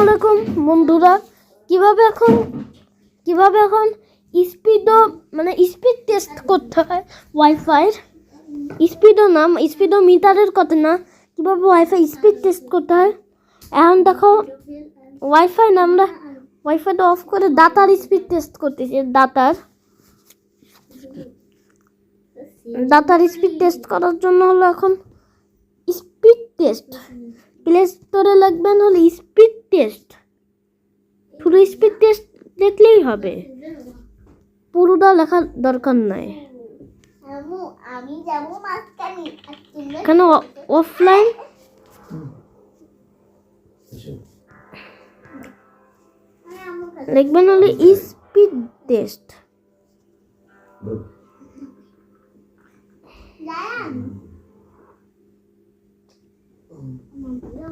আলাইকুম বন্ধুরা, কিভাবে এখন স্পিড টেস্ট করতে হয় ওয়াইফাই স্পিডও মিটারের কথা না, কিভাবে ওয়াইফাই স্পিড টেস্ট করতে হয়। এখন দেখো ওয়াইফাই না, আমরা ওয়াইফাইটা অফ করে ডাটার স্পিড টেস্ট করতেছি। ডাটার স্পিড টেস্ট করার জন্য হলো এখন স্পিড টেস্ট, প্লে স্টোরে লিখবেন হলো স্পিড টেস্ট। শুধু স্পিড টেস্ট দেখলেই হবে, পুরোটা লেখার দরকার নাই। এখানে অফলাইন লিখবেন হলো স্পিড টেস্ট।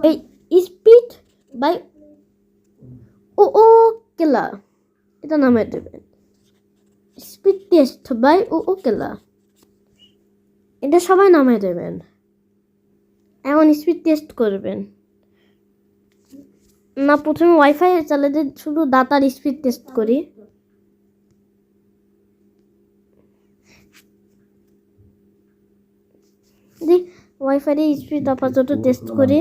এই স্পিড বাই ও কেলা, এটা নামে দেবেন স্পিড টেস্ট বাই ও কেলা, এটা সবাই নামে দেবেন। এখন স্পিড টেস্ট করবেন না, প্রথমে ওয়াইফাই চালাতে শুধু ডাটার স্পিড টেস্ট করি। ওয়াইফাই স্পিড আপাতত টেস্ট করি।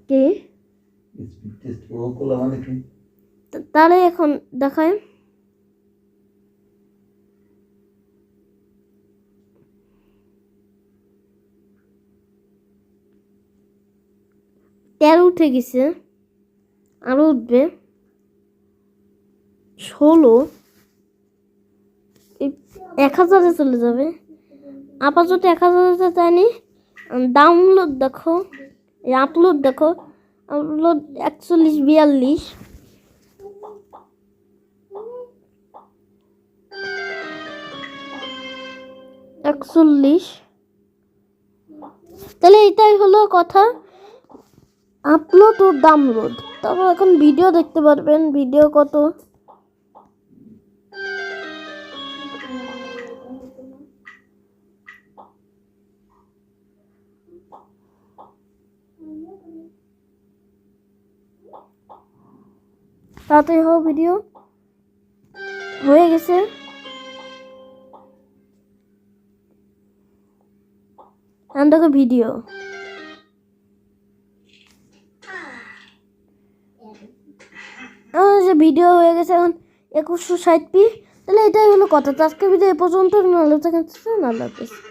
কি তাহলে এখন দেখায় তেরো উঠে গেছে, আরো উঠবে 16, 1000-এ চলে যাবে। আপাতত 1000-এ যায়নি। ডাউনলোড দেখো, আপলোড দেখো, আপলোড 41-42, তাহলে এটাই হলো কথা, আপলোড ও ডাউনলোড। তারপর এখন ভিডিও দেখতে পারবেন, ভিডিও কত তাড়াতাড়ি হোক, ভিডিও হয়ে গেছে। এখন দেখো ভিডিও, যে ভিডিও হয়ে গেছে এখন 2160p। তাহলে এটাই হলো কথা। আজকে ভিডিও এ পর্যন্ত। ভালো থাকেন, আল্লাহ হাফেজ।